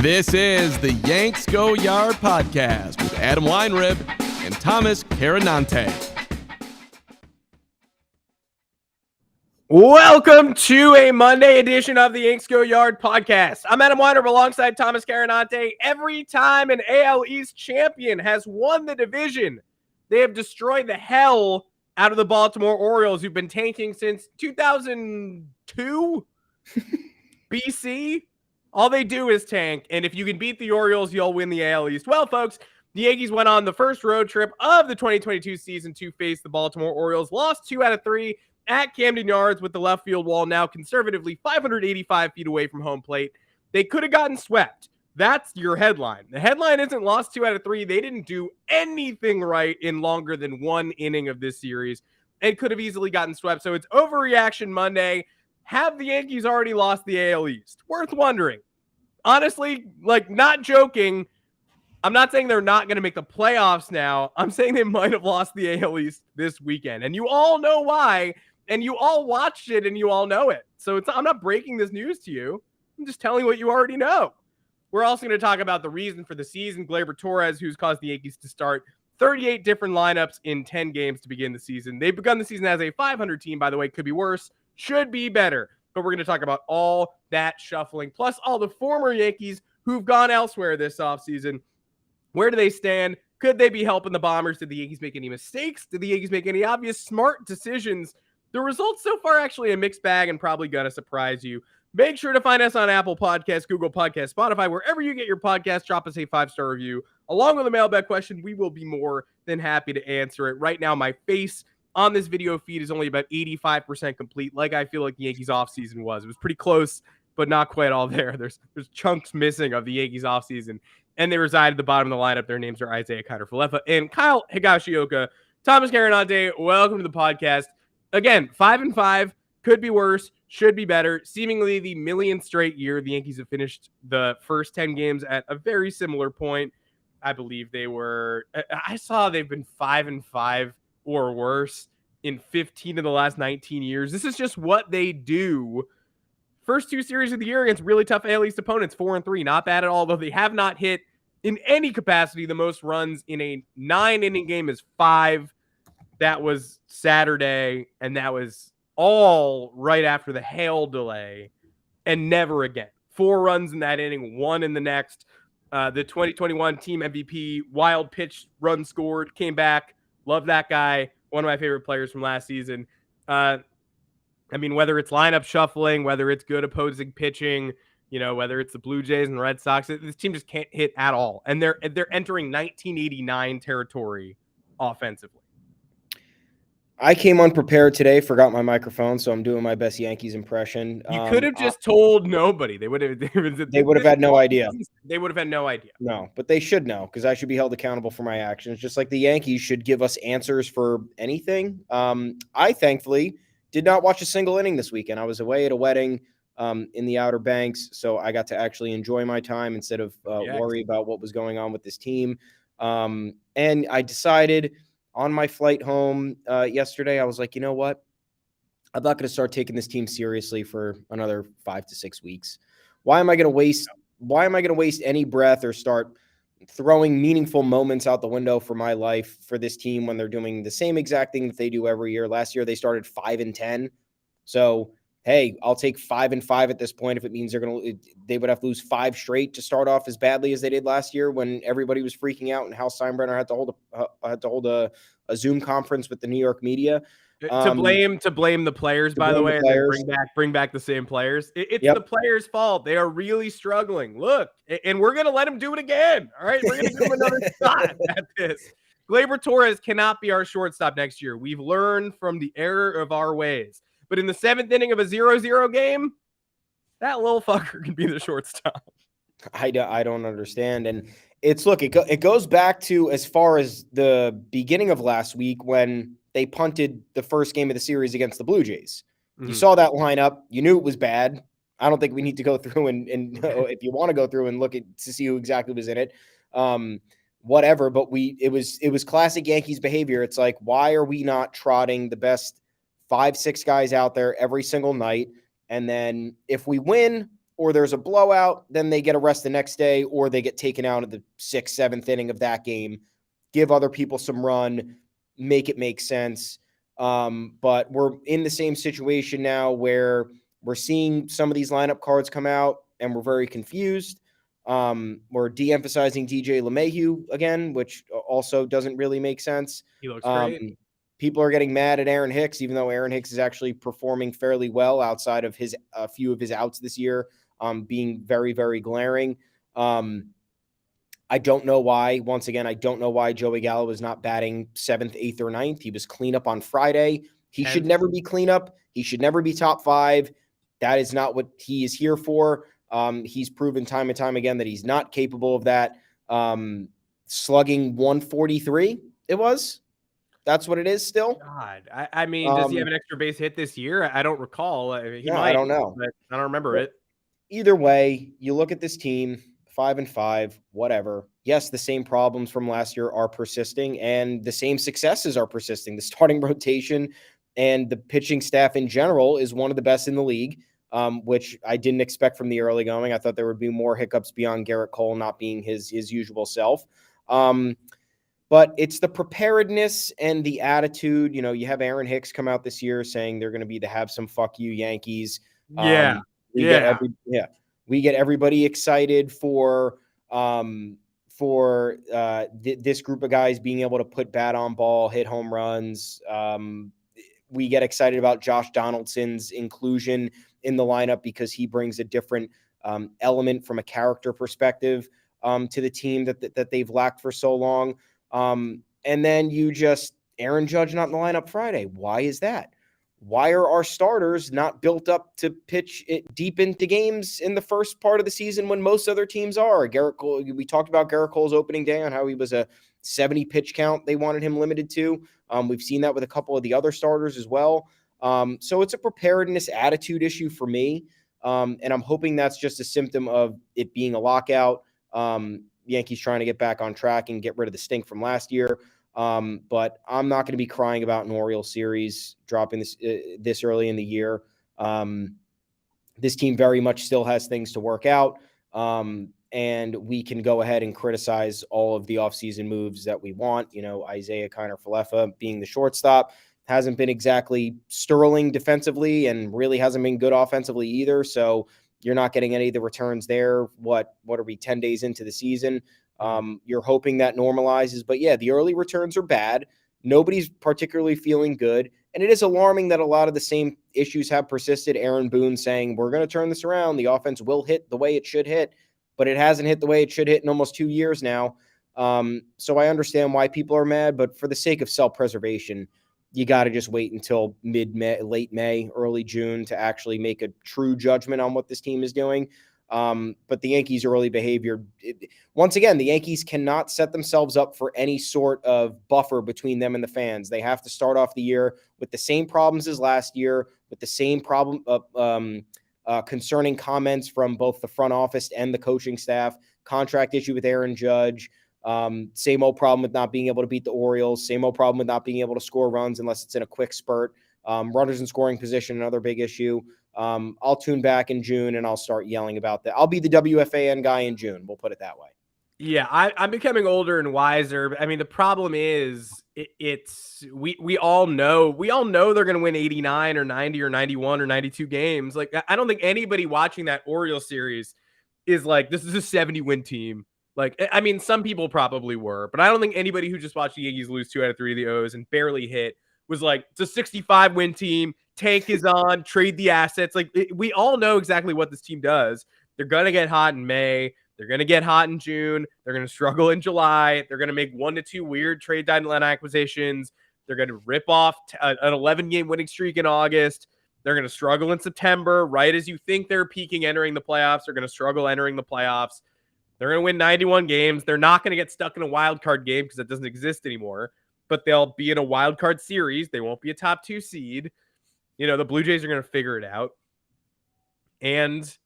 This is the Yanks Go Yard podcast with Adam Weinrib and Thomas Carinante. Welcome to a Monday edition of the Yanks Go Yard podcast. I'm Adam Weinrib alongside Thomas Carinante. Every time an AL East champion has won the division, they have destroyed the hell out of the Baltimore Orioles, who've been tanking since 2002 BC. All they do is tank, and if you can beat the Orioles, you'll win the AL East. Well, folks, the Yankees went on the first road trip of the 2022 season to face the Baltimore Orioles, lost 2 out of 3 at Camden Yards with the left field wall now conservatively 585 feet away from home plate. They could have gotten swept. That's your headline. The headline isn't lost 2 out of 3. They didn't do anything right in longer than one inning of this series and could have easily gotten swept. So it's overreaction Monday. Have the Yankees already lost the AL East? Worth wondering. Honestly, not joking, I'm not saying they're not going to make the playoffs now. I'm saying they might have lost the AL East this weekend. And you all know why, and you all watched it, and you all know it. So I'm not breaking this news to you. I'm just telling you what you already know. We're also going to talk about the reason for the season. Gleyber Torres, who's caused the Yankees to start 38 different lineups in 10 games to begin the season. They've begun the season as a 500 team, by the way. Could be worse. Should be better. But we're going to talk about all that shuffling, plus all the former Yankees who've gone elsewhere this offseason. Where do they stand? Could they be helping the Bombers? Did the Yankees make any mistakes? Did the Yankees make any obvious smart decisions? The results so far actually a mixed bag and probably going to surprise you. Make sure to find us on Apple Podcasts, Google Podcasts, Spotify, wherever you get your podcast. Drop us a 5-star review. Along with a mailbag question, we will be more than happy to answer it. Right now, my face on this video feed is only about 85% complete, like I feel like the Yankees offseason was. It was pretty close, but not quite all there. There's chunks missing of the Yankees offseason, and they reside at the bottom of the lineup. Their names are Isaiah Kiner-Falefa and Kyle Higashioka. Thomas Carinante, welcome to the podcast. Again, 5-5, could be worse, should be better. Seemingly the millionth straight year the Yankees have finished the first 10 games at a very similar point. I believe I saw they've been 5-5 or worse in 15 of the last 19 years. This is just what they do. First 2 series of the year against really tough AL East opponents, 4-3. Not bad at all, though they have not hit in any capacity. The most runs in a 9-inning game is 5. That was Saturday, and that was all right after the hail delay, and never again. 4 runs in that inning, 1 in the next. The 2021 team MVP, wild pitch run scored, came back. Love that guy. One of my favorite players from last season. Whether it's lineup shuffling, whether it's good opposing pitching, whether it's the Blue Jays and the Red Sox, this team just can't hit at all. And they're entering 1989 territory offensively. I came unprepared today, forgot my microphone, so I'm doing my best Yankees impression. You could have just told nobody. They would have had no idea. They would have had no idea. No, but they should know, because I should be held accountable for my actions, just like the Yankees should give us answers for anything. I thankfully did not watch a single inning this weekend. I was away at a wedding in the Outer Banks, so I got to actually enjoy my time instead of worry about what was going on with this team. And I decided on my flight home yesterday, I was like, you know what? I'm not going to start taking this team seriously for another 5 to 6 weeks. Why am I going to waste any breath or start throwing meaningful moments out the window for my life for this team when they're doing the same exact thing that they do every year? Last year, they started 5-10. So, hey, I'll take 5-5 at this point if it means they would have to lose 5 straight to start off as badly as they did last year when everybody was freaking out and Hal Steinbrenner had to hold a Zoom conference with the New York media. To blame the players, by the way, and bring back the same players. It's the players' fault. They are really struggling. Look, and we're gonna let them do it again. All right, we're gonna give them another shot at this. Gleyber Torres cannot be our shortstop next year. We've learned from the error of our ways. But in the 7th inning of a 0-0 game, that little fucker can be the shortstop. I don't understand. And it goes back to as far as the beginning of last week when they punted the first game of the series against the Blue Jays. Mm-hmm. You saw that lineup. You knew it was bad. I don't think we need to go through and if you want to go through and look to see who exactly was in it, whatever. But it was classic Yankees behavior. It's like, why are we not trotting the best 5-6 guys out there every single night? And then if we win, or there's a blowout, then they get a rest the next day, or they get taken out of the 6th, 7th inning of that game. Give other people some run, make it make sense. But we're in the same situation now where we're seeing some of these lineup cards come out and we're very confused. We're de-emphasizing DJ LeMahieu again, which also doesn't really make sense. He looks great. People are getting mad at Aaron Hicks, even though Aaron Hicks is actually performing fairly well outside of a few of his outs this year, being very, very glaring. I don't know why. Once again, I don't know why Joey Gallo was not batting 7th, 8th, or 9th. He was cleanup on Friday. He should never be cleanup. He should never be top 5. That is not what he is here for. He's proven time and time again that he's not capable of that. Slugging 143, it was. That's what it is still. God, I mean, does he have an extra base hit this year? I don't recall. I don't know. But I don't remember it. Either way, you look at this team, 5-5, whatever. Yes, the same problems from last year are persisting, and the same successes are persisting. The starting rotation and the pitching staff in general is one of the best in the league, which I didn't expect from the early going. I thought there would be more hiccups beyond Garrett Cole not being his usual self. But it's the preparedness and the attitude. You know, you have Aaron Hicks come out this year saying they're going to be the have some fuck you Yankees. We get everybody excited for this group of guys being able to put bat on ball, hit home runs. We get excited about Josh Donaldson's inclusion in the lineup because he brings a different element from a character perspective to the team that they've lacked for so long. And then Aaron Judge not in the lineup Friday. Why is that? Why are our starters not built up to pitch it deep into games in the first part of the season when most other teams are? Garrett Cole, we talked about Garrett Cole's opening day on how he was a 70 pitch count they wanted him limited to. We've seen that with a couple of the other starters as well. So it's a preparedness attitude issue for me. And I'm hoping that's just a symptom of it being a lockout. Yankees trying to get back on track and get rid of the stink from last year. But I'm not going to be crying about an Orioles series dropping this early in the year. This team very much still has things to work out. And we can go ahead and criticize all of the offseason moves that we want. You know, Isaiah Kiner-Falefa being the shortstop hasn't been exactly sterling defensively and really hasn't been good offensively either. So you're not getting any of the returns there. What are we 10 days into the season? You're hoping that normalizes, but yeah, the early returns are bad. Nobody's particularly feeling good. And it is alarming that a lot of the same issues have persisted. Aaron Boone saying, we're going to turn this around. The offense will hit the way it should hit, but it hasn't hit the way it should hit in almost 2 years now. So I understand why people are mad, but for the sake of self-preservation, you got to just wait until mid-May, late May, early June to actually make a true judgment on what this team is doing. But the Yankees' early behavior, once again, the Yankees cannot set themselves up for any sort of buffer between them and the fans. They have to start off the year with the same problems as last year, with the same problem concerning comments from both the front office and the coaching staff, contract issue with Aaron Judge, same old problem with not being able to beat the Orioles, same old problem with not being able to score runs unless it's in a quick spurt. Runners in scoring position, another big issue. I'll tune back in June and I'll start yelling about that. I'll be the WFAN guy in June. We'll put it that way. Yeah, I'm becoming older and wiser. I mean, the problem is we all know they're going to win 89 or 90 or 91 or 92 games. Like, I don't think anybody watching that Orioles series is like, this is a 70-win team. Like, I mean, some people probably were, but I don't think anybody who just watched the Yankees lose 2 out of 3 of the O's and barely hit was like, it's a 65-win team. Tank is on, trade the assets. Like, we all know exactly what this team does. They're going to get hot in May. They're going to get hot in June. They're going to struggle in July. They're going to make 1 to 2 weird trade deadline acquisitions. They're going to rip off an 11-game winning streak in August. They're going to struggle in September. Right as you think they're peaking entering the playoffs, they're going to struggle entering the playoffs. They're going to win 91 games. They're not going to get stuck in a wild card game because that doesn't exist anymore. But they'll be in a wild card series. They won't be a top 2 seed. You know, the Blue Jays are going to figure it out. And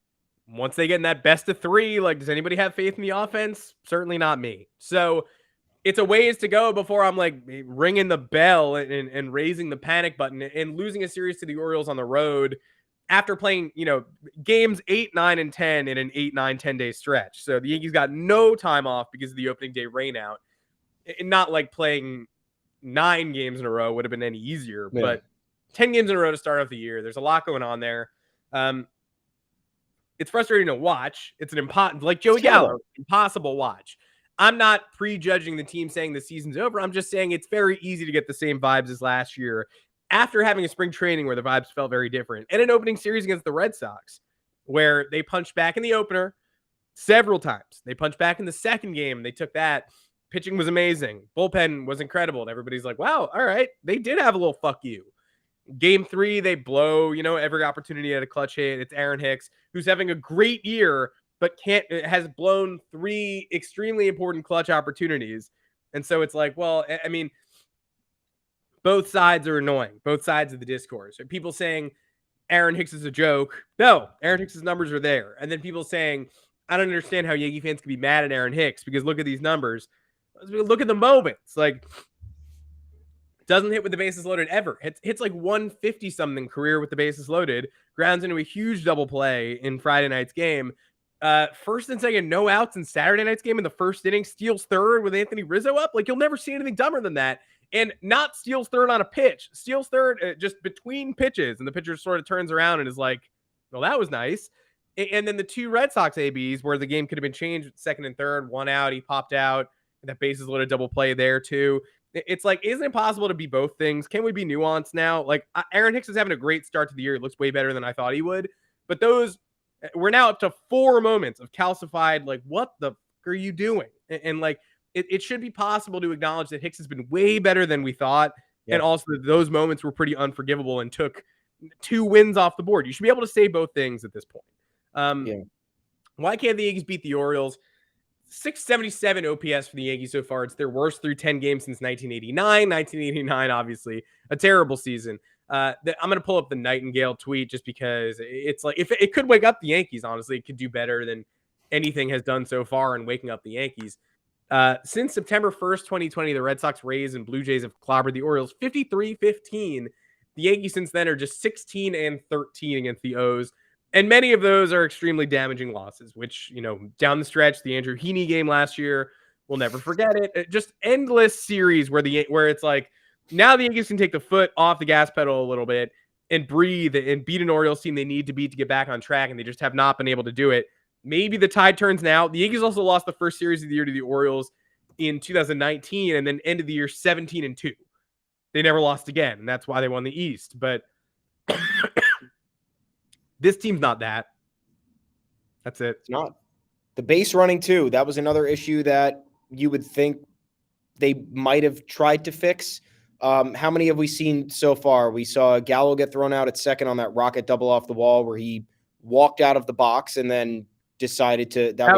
once they get in that best of 3, like, does anybody have faith in the offense? Certainly not me. So it's a ways to go before I'm like ringing the bell and raising the panic button and losing a series to the Orioles on the road after playing, games 8, 9, and 10 in an 8, 9, 10-day stretch. So the Yankees got no time off because of the opening day rainout. And not like playing 9 games in a row would have been any easier, but 10 games in a row to start off the year. There's a lot going on there. It's frustrating to watch. It's an like Joey Gallo, impossible watch. I'm not prejudging the team saying the season's over. I'm just saying it's very easy to get the same vibes as last year after having a spring training where the vibes felt very different, and an opening series against the Red Sox where they punched back in the opener several times. They punched back in the second game. They took that. Pitching was amazing. Bullpen was incredible. And everybody's like, wow, all right. They did have a little fuck you. Game 3, they blow, every opportunity at a clutch hit. It's Aaron Hicks, who's having a great year, but has blown 3 extremely important clutch opportunities. And so it's like, well, I mean, both sides are annoying. Both sides of the discourse. Are people saying Aaron Hicks is a joke? No, Aaron Hicks' numbers are there. And then people saying, I don't understand how Yankee fans can be mad at Aaron Hicks because look at these numbers. Look at the moments. Like, doesn't hit with the bases loaded ever. Hits like 150 something career with the bases loaded. Grounds into a huge double play in Friday night's game. First and second, no outs in Saturday night's game in the first inning. Steals third with Anthony Rizzo up. Like, you'll never see anything dumber than that. And not steals third on a pitch. Steals third just between pitches. And the pitcher sort of turns around and is like, well, that was nice. And then the 2 Red Sox ABs where the game could have been changed second and third, 1 out, he popped out. That bases loaded double play there too. It's like, isn't it possible to be both things? Can we be nuanced now? Like, Aaron Hicks is having a great start to the year. It looks way better than I thought he would. But we're now up to 4 moments of calcified, like, what the fuck are you doing? And like, it should be possible to acknowledge that Hicks has been way better than we thought. Yeah. And also those moments were pretty unforgivable and took 2 wins off the board. You should be able to say both things at this point. Why can't the Yankees beat the Orioles? 677 OPS for the Yankees so far. It's their worst through 10 games since 1989. 1989, obviously, a terrible season. I'm going to pull up the Nightingale tweet just because it's like, if it could wake up the Yankees, honestly, it could do better than anything has done so far in waking up the Yankees. Since September 1st, 2020, the Red Sox, Rays, and Blue Jays have clobbered the Orioles 53-15. The Yankees since then are just 16-13 against the O's. And many of those are extremely damaging losses, which, down the stretch, the Andrew Heaney game last year, we'll never forget it. Just endless series where it's like, now the Yankees can take the foot off the gas pedal a little bit and breathe and beat an Orioles team they need to beat to get back on track, and they just have not been able to do it. Maybe the tide turns now. The Yankees also lost the first series of the year to the Orioles in 2019 and then ended the year 17-2. They never lost again, and that's why they won the East. But this team's not that. That's it. It's not. The base running, too. That was another issue that you would think they might have tried to fix. How many have we seen so far? We saw Gallo get thrown out at second on that rocket double off the wall where he walked out of the box and then decided to – that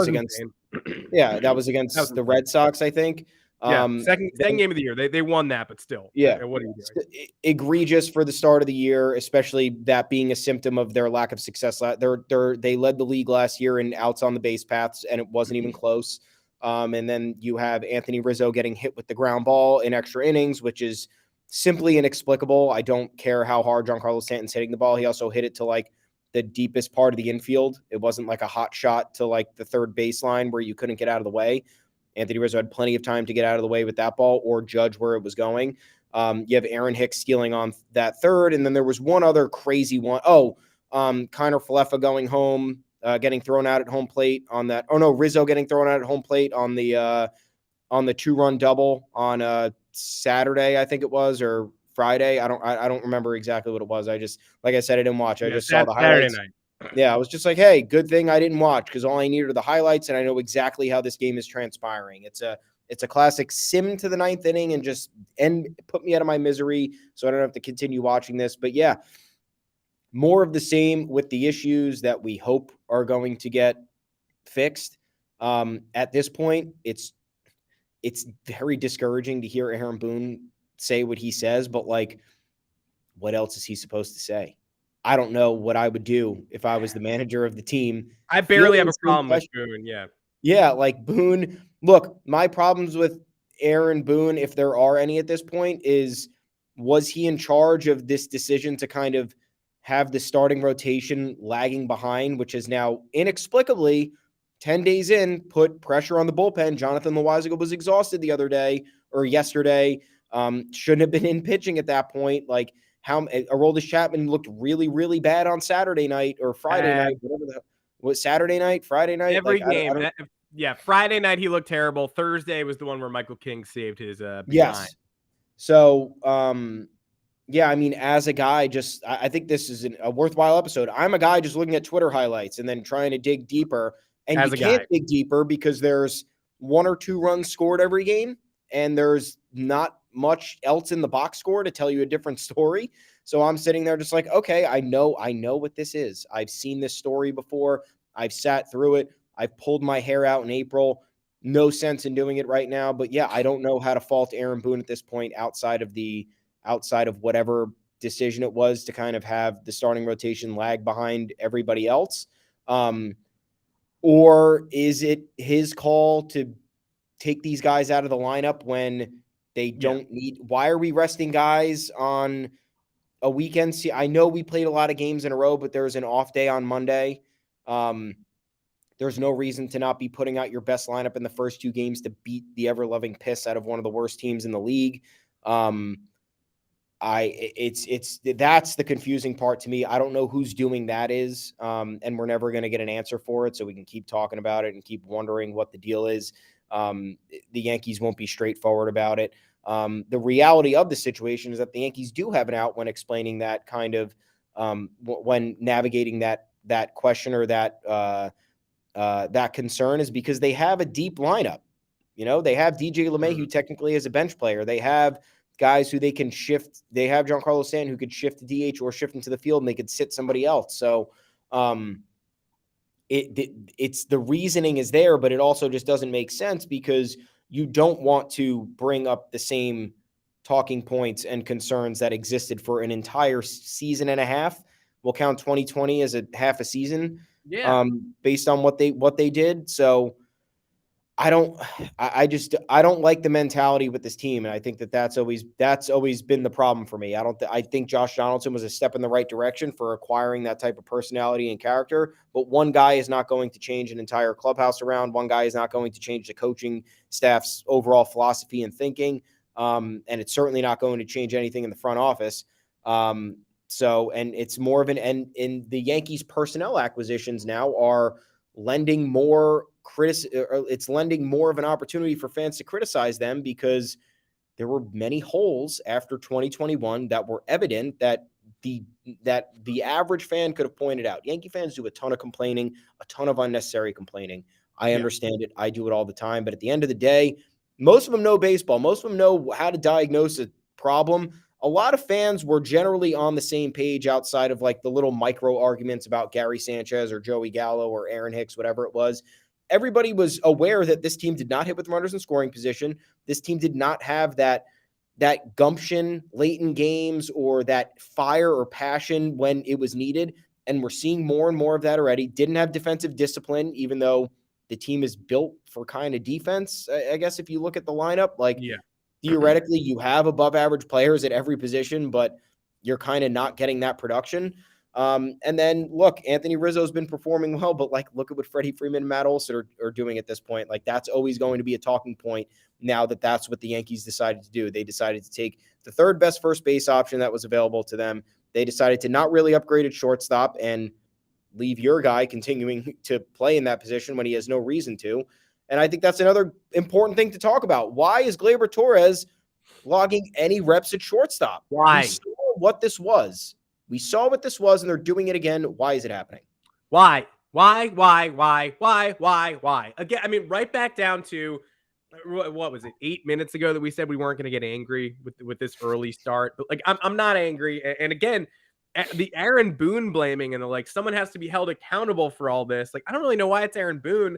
was against the Red Sox, I think. Second game of the year. They won that, but still. Yeah. What are you doing? Egregious for the start of the year, especially that being a symptom of their lack of success. They led the league last year in outs on the base paths, and it wasn't even close. And then you have Anthony Rizzo getting hit with the ground ball in extra innings, which is simply inexplicable. I don't care how hard Giancarlo Stanton's hitting the ball. He also hit it to like the deepest part of the infield. It wasn't like a hot shot to like the third baseline where you couldn't get out of the way. Anthony Rizzo had plenty of time to get out of the way with that ball or judge where it was going. You have Aaron Hicks stealing on that third. And then there was one other crazy one. Kiner Falefa going home, getting thrown out at home plate on that. Oh no, Rizzo getting thrown out at home plate on the 2-run double on Saturday, I think it was, or Friday. I don't remember exactly what it was. I just, like I said, I didn't watch. I just saw the highlights. Saturday night. Yeah, I was just like, hey, good thing I didn't watch because all I needed are the highlights, and I know exactly how this game is transpiring. It's a classic sim to the ninth inning and just put me out of my misery so I don't have to continue watching this. But yeah, more of the same with the issues that we hope are going to get fixed. At this point, it's very discouraging to hear Aaron Boone say what he says, but like, what else is he supposed to say? I don't know what I would do if I was the manager of the team. I barely have a problem with Boone, yeah. Yeah, like Boone. Look, my problems with Aaron Boone, if there are any at this point, is was he in charge of this decision to kind of have the starting rotation lagging behind, which is now inexplicably 10 days in, put pressure on the bullpen. Jonathan Loaisiga was exhausted the other day or yesterday. Shouldn't have been in pitching at that point. Like how Aroldis Chapman looked really, really bad on Saturday night or Friday night, whatever the was Saturday night, Friday night. Every Like game. I don't. Yeah, Friday night he looked terrible. Thursday was the one where Michael King saved his behind. Yes. So yeah, I mean, as a guy, I think this is a worthwhile episode. I'm a guy just looking at Twitter highlights and then trying to dig deeper. And As you a can't guy. dig deeper because there's 1 or 2 runs scored every game, and there's not much else in the box score to tell you a different story. So I'm sitting there just like, okay, I know what this is. I've seen this story before. I've sat through it. I've pulled my hair out in April. No sense in doing it right now. But yeah, I don't know how to fault Aaron Boone at this point outside of whatever decision it was to kind of have the starting rotation lag behind everybody else. Or is it his call to take these guys out of the lineup when they don't need? Why are we resting guys on a weekend? See, I know we played a lot of games in a row, but there was an off day on Monday. There's no reason to not be putting out your best lineup in the first 2 games to beat the ever-loving piss out of one of the worst teams in the league. That's the confusing part to me. I don't know whose doing that is, and we're never going to get an answer for it. So we can keep talking about it and keep wondering what the deal is. The Yankees won't be straightforward about it. The reality of the situation is that the Yankees do have an out when explaining that kind of when navigating that question or that concern is because they have a deep lineup. You know, they have DJ LeMahieu technically as a bench player. They have guys who they can shift. They have Giancarlo Stanton who could shift to DH or shift into the field and they could sit somebody else. So it's the reasoning is there, but it also just doesn't make sense because you don't want to bring up the same talking points and concerns that existed for an entire season and a half. We'll count 2020 as a half a season. Yeah. Based on what they did. So I don't like the mentality with this team. And I think that's always been the problem for me. I think Josh Donaldson was a step in the right direction for acquiring that type of personality and character, but one guy is not going to change an entire clubhouse around. One guy is not going to change the coaching staff's overall philosophy and thinking. And it's certainly not going to change anything in the front office. So, and it's more of and the Yankees personnel acquisitions now are lending more it's lending more of an opportunity for fans to criticize them because there were many holes after 2021 that were evident that the average fan could have pointed out. Yankee fans do a ton of complaining, a ton of unnecessary complaining. I understand it. I do it all the time. But at the end of the day, most of them know baseball. Most of them know how to diagnose a problem. A lot of fans were generally on the same page outside of like the little micro arguments about Gary Sanchez or Joey Gallo or Aaron Hicks, whatever it was. Everybody was aware that this team did not hit with runners in scoring position. This team did not have that gumption late in games or that fire or passion when it was needed. And we're seeing more and more of that already. Didn't have defensive discipline, even though the team is built for kind of defense. I guess if you look at the lineup, theoretically you have above average players at every position, but you're kind of not getting that production. And then look, Anthony Rizzo's been performing well, but look at what Freddie Freeman and Matt Olson are doing at this point. That's always going to be a talking point now that that's what the Yankees decided to do. They decided to take the third best first base option that was available to them. They decided to not really upgrade at shortstop and leave your guy continuing to play in that position when he has no reason to. And I think that's another important thing to talk about. Why is Gleyber Torres logging any reps at shortstop? Why? We saw what this was. And they're doing it again. Why is it happening? Why? Again, I mean, right back down to, what was it, 8 minutes ago that we said we weren't going to get angry with this early start. But I'm not angry. And again, the Aaron Boone blaming and someone has to be held accountable for all this. I don't really know why it's Aaron Boone.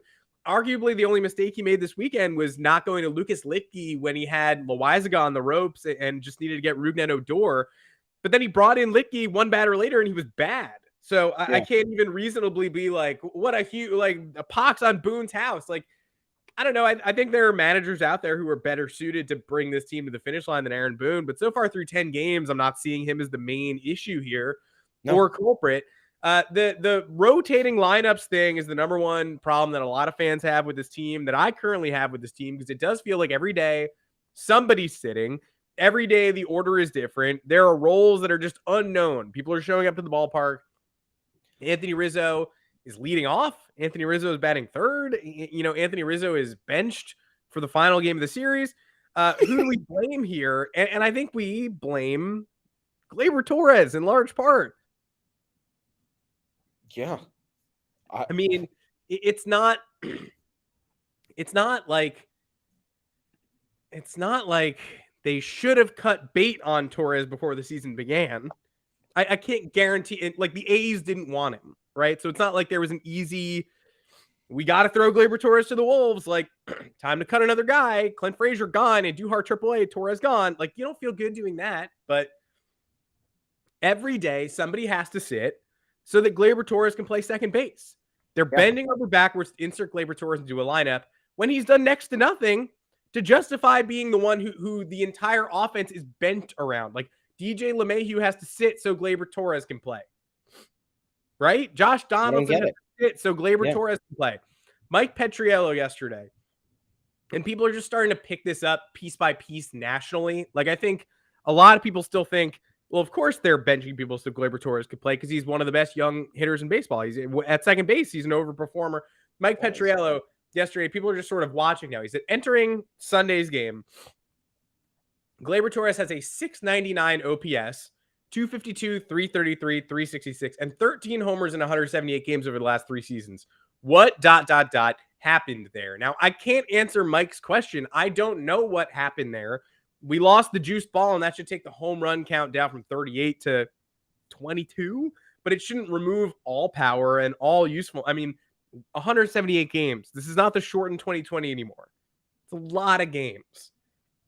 Arguably, the only mistake he made this weekend was not going to Lucas Litke when he had Loaisiga on the ropes and just needed to get Rougned Odor. But then he brought in Litke one batter later and he was bad. So I can't even reasonably be what a huge, a pox on Boone's house. I don't know. I think there are managers out there who are better suited to bring this team to the finish line than Aaron Boone. But so far through 10 games, I'm not seeing him as the main issue here. or culprit. The rotating lineups thing is the number one problem that a lot of fans have with this team, that I currently have with this team, because it does feel like every day somebody's sitting. Every day the order is different. There are roles that are just unknown. People are showing up to the ballpark. Anthony Rizzo is leading off. Anthony Rizzo is batting third. Anthony Rizzo is benched for the final game of the series. Who do we blame here? And I think we blame Gleyber Torres in large part. Yeah. I mean, it's not like they should have cut bait on Torres before the season began. I can't guarantee it. Like, the A's didn't want him, right? So it's not like there was an easy, we got to throw Gleyber Torres to the Wolves. Like, time to cut another guy. Clint Frazier gone, and Duhart AAA, Torres gone. Like, you don't feel good doing that. But every day somebody has to sit so that Gleyber Torres can play second base. They're bending over backwards to insert Gleyber Torres into a lineup when he's done next to nothing to justify being the one who the entire offense is bent around. Like, DJ LeMahieu has to sit so Gleyber Torres can play. Right? Josh Donaldson has to sit so Gleyber Torres can play. Mike Petriello yesterday. And people are just starting to pick this up piece by piece nationally. Like, I think a lot of people still think, well, of course they're benching people so Gleyber Torres could play because he's one of the best young hitters in baseball. He's at second base. He's an overperformer. Mike Petriello yesterday, people are just sort of watching now. He said, entering Sunday's game, Gleyber Torres has a 699 OPS, 252, 333, 366, and 13 homers in 178 games over the last 3 seasons. What ... happened there? Now, I can't answer Mike's question. I don't know what happened there. We lost the juice ball, and that should take the home run count down from 38 to 22, but it shouldn't remove all power and all useful. I mean, 178 games. This is not the shortened 2020 anymore. It's a lot of games.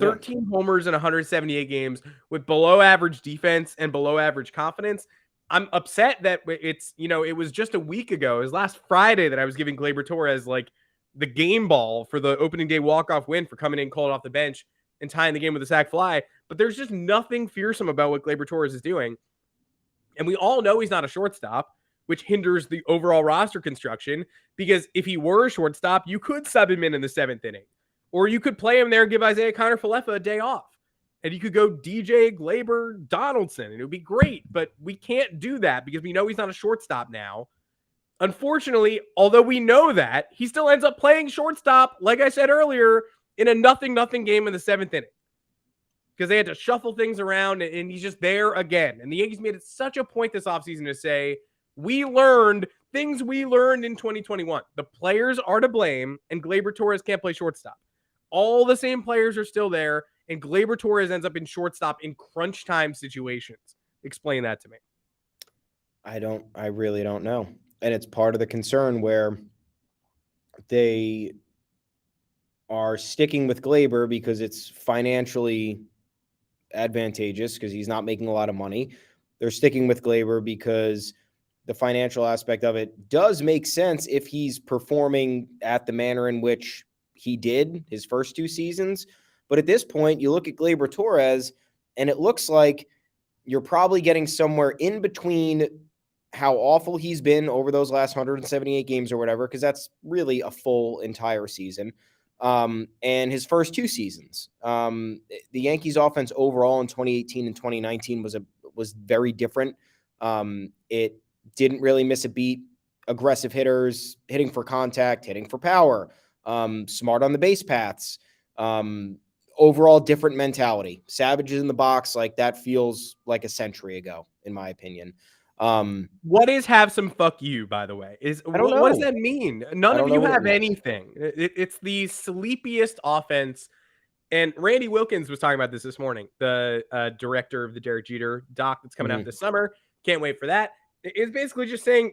13 homers in 178 games with below average defense and below average confidence. I'm upset that it's, it was just a week ago. It was last Friday that I was giving Gleyber Torres like the game ball for the opening day walk-off win for coming in cold off the bench and tying the game with a sac fly. But there's just nothing fearsome about what Gleyber Torres is doing. And we all know he's not a shortstop, which hinders the overall roster construction, because if he were a shortstop, you could sub him in the 7th inning. Or you could play him there and give Isaiah Kiner-Falefa a day off. And you could go DJ, Gleyber, Donaldson, and it would be great. But we can't do that because we know he's not a shortstop now. Unfortunately, although we know that, he still ends up playing shortstop, like I said earlier, in a 0-0 game in the 7th inning. Because they had to shuffle things around, and he's just there again. And the Yankees made it such a point this offseason to say, we learned things we learned in 2021. The players are to blame, and Gleyber Torres can't play shortstop. All the same players are still there, and Gleyber Torres ends up in shortstop in crunch time situations. Explain that to me. I really don't know. And it's part of the concern where they are sticking with Gleyber because it's financially advantageous because he's not making a lot of money. They're sticking with Gleyber because the financial aspect of it does make sense if he's performing at the manner in which he did his first 2 seasons. But at this point, you look at Gleyber Torres, and it looks like you're probably getting somewhere in between how awful he's been over those last 178 games or whatever, because that's really a full entire season, and his first 2 seasons. The Yankees offense overall in 2018 and 2019 was very different. It didn't really miss a beat. Aggressive hitters, hitting for contact, hitting for power, smart on the base paths, overall different mentality. Savages in the box, like that feels like a century ago, in my opinion. What is have some fuck you, by the way? I don't know. What does that mean? None of you have anything. It's the sleepiest offense. And Randy Wilkins was talking about this morning, the director of the Derek Jeter doc that's coming out this summer. Can't wait for that. It's basically just saying,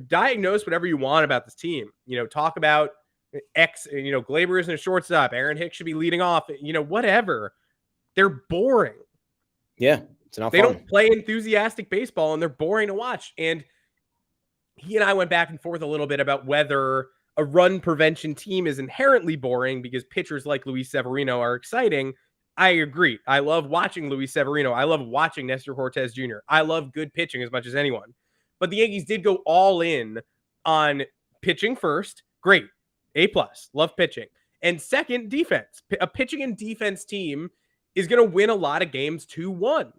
diagnose whatever you want about this team. Talk about X, Gleyber isn't a shortstop. Aaron Hicks should be leading off. Whatever. They're boring. Yeah, it's not they fun. don't play enthusiastic baseball, and they're boring to watch. And he and I went back and forth a little bit about whether a run prevention team is inherently boring because pitchers like Luis Severino are exciting. I agree. I love watching Luis Severino. I love watching Nestor Cortez Jr. I love good pitching as much as anyone. But the Yankees did go all in on pitching first. Great. A+. Love pitching. And second, defense. A pitching and defense team is going to win a lot of games 2-1.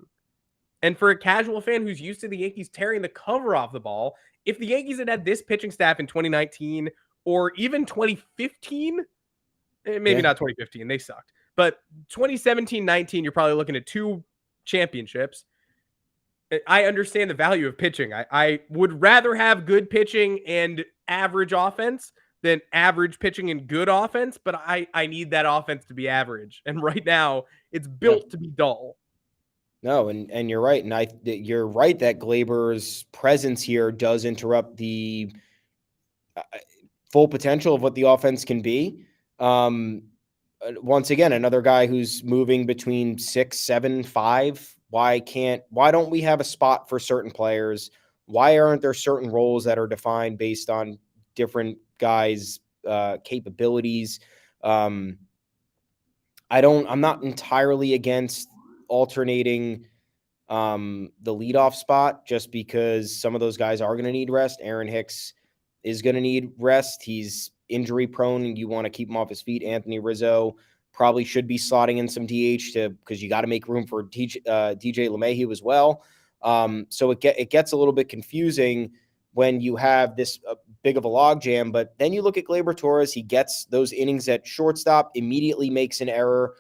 And for a casual fan who's used to the Yankees tearing the cover off the ball, if the Yankees had had this pitching staff in 2019 or even 2015, maybe not 2015, they sucked. But 2017-19, you're probably looking at 2 championships. I understand the value of pitching. I would rather have good pitching and average offense than average pitching and good offense, but I need that offense to be average. And right now, it's built to be dull. No, and you're right. And you're right that Gleyber's presence here does interrupt the full potential of what the offense can be. Once again, another guy who's moving between 6, 7, 5. Why don't we have a spot for certain players? Why aren't there certain roles that are defined based on different guys' capabilities? I'm not entirely against alternating the leadoff spot just because some of those guys are going to need rest. Aaron Hicks is going to need rest. He's injury prone and you want to keep him off his feet. Anthony Rizzo probably should be slotting in some DH because you got to make room for DJ LeMahieu as well. So it gets a little bit confusing when you have this big of a logjam. But then you look at Gleyber Torres, he gets those innings at shortstop, immediately makes an error.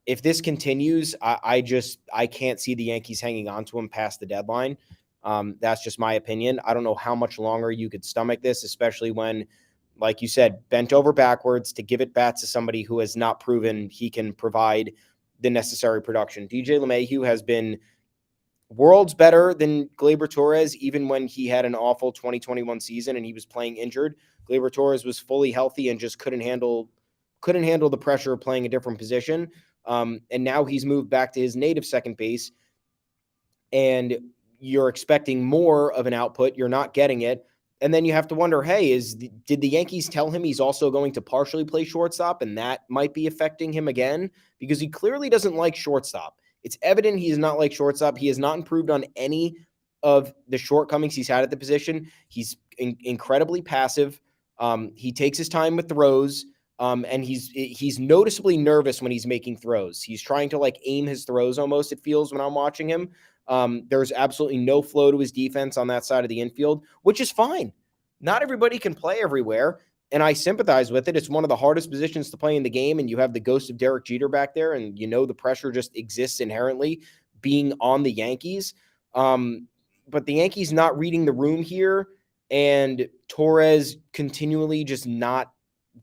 If this continues, I can't see the Yankees hanging on to him past the deadline. That's just my opinion. I don't know how much longer you could stomach this, especially when, like you said, bent over backwards to give it bats to somebody who has not proven he can provide the necessary production. DJ LeMahieu has been worlds better than Gleyber Torres, even when he had an awful 2021 season and he was playing injured. Gleyber Torres was fully healthy and just couldn't handle the pressure of playing a different position. And now he's moved back to his native second base, and you're expecting more of an output. You're not getting it. And then you have to wonder, hey, did the Yankees tell him he's also going to partially play shortstop, and that might be affecting him again? Because he clearly doesn't like shortstop. It's evident he does not like shortstop. He has not improved on any of the shortcomings he's had at the position. He's incredibly passive. He takes his time with throws, and he's noticeably nervous when he's making throws. He's trying to aim his throws almost, it feels, when I'm watching him. There's absolutely no flow to his defense on that side of the infield, which is fine. Not everybody can play everywhere, and I sympathize with it. It's one of the hardest positions to play in the game, and you have the ghost of Derek Jeter back there, and the pressure just exists inherently being on the Yankees. But the Yankees not reading the room here, and Torres continually just not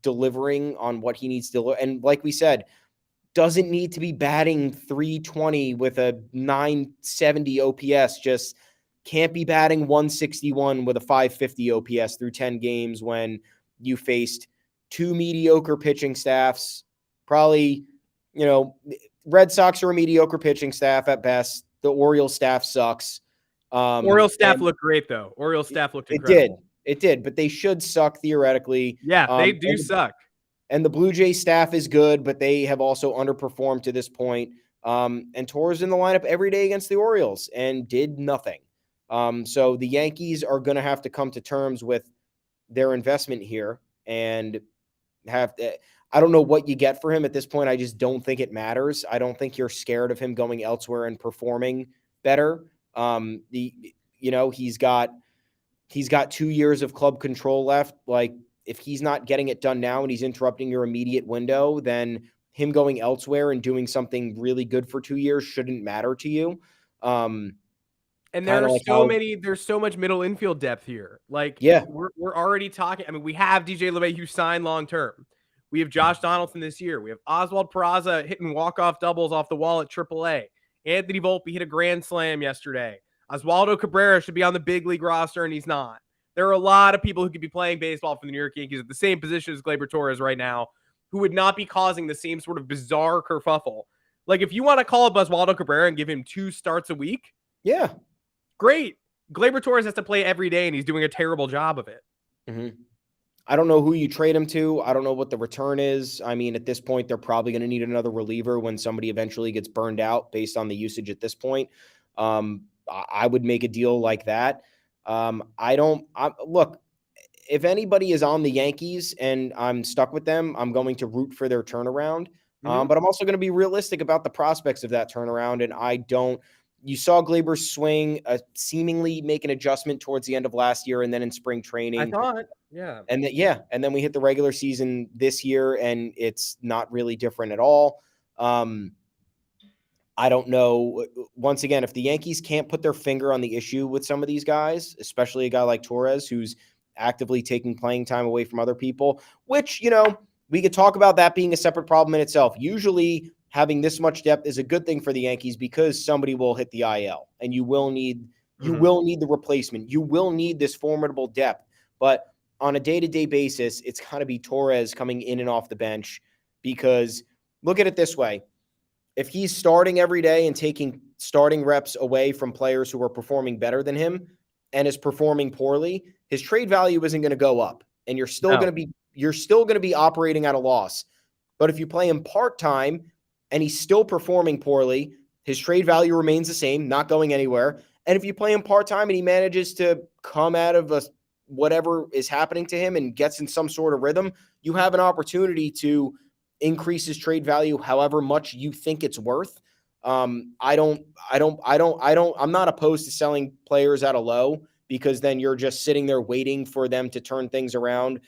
delivering on what he needs to deliver. And like we said, doesn't need to be batting 320 with a 970 OPS, just can't be batting 161 with a 550 OPS through 10 games when you faced 2 mediocre pitching staffs. Probably, Red Sox are a mediocre pitching staff at best. The Orioles staff sucks. Orioles staff looked great, though. Orioles staff looked incredible. It did, but they should suck theoretically. Yeah, they do suck. And the Blue Jays staff is good, but they have also underperformed to this point. And Torres in the lineup every day against the Orioles and did nothing. So the Yankees are going to have to come to terms with their investment here and I don't know what you get for him at this point. I just don't think it matters. I don't think you're scared of him going elsewhere and performing better. He's got 2 years of club control left. If he's not getting it done now and he's interrupting your immediate window, then him going elsewhere and doing something really good for 2 years shouldn't matter to you. And there's so much middle infield depth here. We're already talking. I mean, we have DJ LeMahieu signed long-term. We have Josh Donaldson this year. We have Oswald Peraza hitting walk-off doubles off the wall at AAA. Anthony Volpe hit a grand slam yesterday. Oswaldo Cabrera should be on the big league roster, and he's not. There are a lot of people who could be playing baseball for the New York Yankees at the same position as Gleyber Torres right now, who would not be causing the same sort of bizarre kerfuffle. If you want to call up Oswaldo Cabrera and give him 2 starts a week, yeah, great. Gleyber Torres has to play every day, and he's doing a terrible job of it. Mm-hmm. I don't know who you trade him to. I don't know what the return is. I mean, at this point, they're probably going to need another reliever when somebody eventually gets burned out based on the usage at this point. I would make a deal like that. Look, if anybody is on the Yankees and I'm stuck with them, I'm going to root for their turnaround. But I'm also going to be realistic about the prospects of that turnaround. And you saw Glaber swing, seemingly make an adjustment towards the end of last year and then in spring training. I thought, yeah. And then we hit the regular season this year and it's not really different at all. I don't know. Once again, if the Yankees can't put their finger on the issue with some of these guys, especially a guy like Torres, who's actively taking playing time away from other people, which, we could talk about that being a separate problem in itself. Usually having this much depth is a good thing for the Yankees because somebody will hit the IL and you will need the replacement. You will need this formidable depth. But on a day-to-day basis, it's got to be Torres coming in and off the bench because look at it this way. If he's starting every day and taking starting reps away from players who are performing better than him and is performing poorly, his trade value isn't going to go up and you're still going to be operating at a loss. But if you play him part-time and he's still performing poorly, his trade value remains the same, not going anywhere. And if you play him part-time and he manages to come out of whatever is happening to him and gets in some sort of rhythm, you have an opportunity to increase his trade value however much you think it's worth. I'm not opposed to selling players at a low because then you're just sitting there waiting for them to turn things around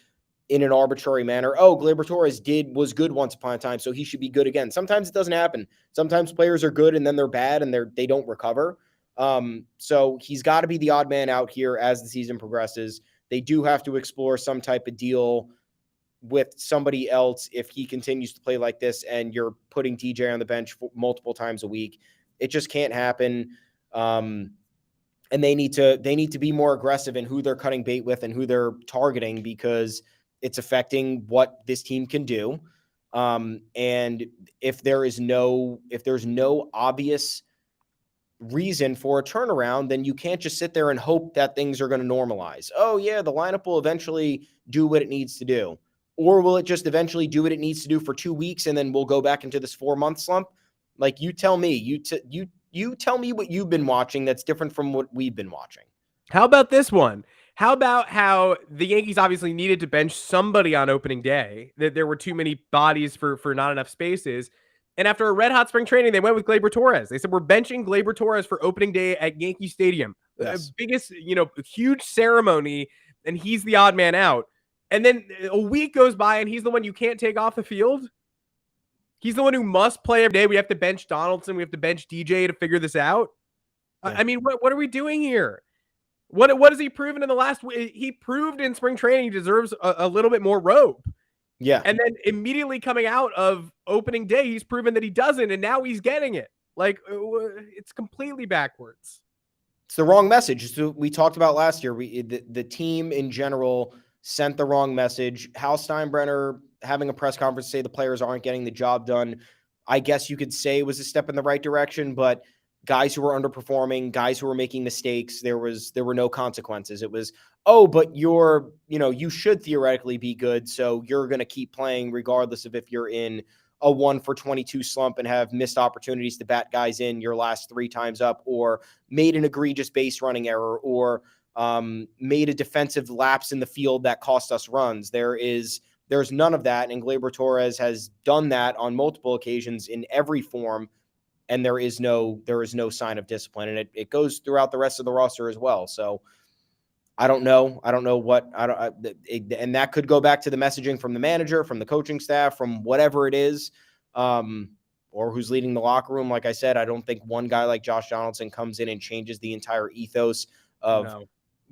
in an arbitrary manner. Oh, Gleyber Torres was good once upon a time, so he should be good again. Sometimes it doesn't happen. Sometimes players are good and then they're bad and they don't recover. So he's got to be the odd man out here as the season progresses. They do have to explore some type of deal with somebody else if he continues to play like this and you're putting DJ on the bench multiple times a week. It just can't happen. And they need to be more aggressive in who they're cutting bait with and who they're targeting because it's affecting what this team can do. And if there's no obvious reason for a turnaround, then you can't just sit there and hope that things are going to normalize. Oh yeah, the lineup will eventually do what it needs to do. Or will it just eventually do what it needs to do for 2 weeks and then we'll go back into this 4-month slump? Like you tell me, you tell me what you've been watching that's different from what we've been watching. How about this one? How about how the Yankees obviously needed to bench somebody on opening day, that there were too many bodies for not enough spaces. And after a red hot spring training, they went with Gleyber Torres. They said, we're benching Gleyber Torres for opening day at Yankee Stadium. Yes. Biggest, huge ceremony, and he's the odd man out. And then a week goes by and he's the one you can't take off the field. He's the one who must play every day. We have to bench Donaldson. We have to bench DJ to figure this out. Yeah. I mean, what are we doing here? What has he proven in the last week? He proved in spring training he deserves a little bit more rope. Yeah. And then immediately coming out of opening day, he's proven that he doesn't. And now he's getting it. Like, it's completely backwards. It's the wrong message. So we talked about last year. The team in general sent the wrong message. Hal Steinbrenner having a press conference say the players aren't getting the job done. I guess you could say it was a step in the right direction, but guys who were underperforming, guys who were making mistakes, there were no consequences. It was, oh, but you should theoretically be good, so you're going to keep playing regardless of if you're in a 1-for-22 slump and have missed opportunities to bat guys in your last 3 times up, or made an egregious base running error, or made a defensive lapse in the field that cost us runs. There's none of that, and Gleyber Torres has done that on multiple occasions in every form, and there is no sign of discipline, and it goes throughout the rest of the roster as well. So I don't know what and that could go back to the messaging from the manager, from the coaching staff, from whatever it is, or who's leading the locker room. Like I said, I don't think one guy like Josh Donaldson comes in and changes the entire ethos of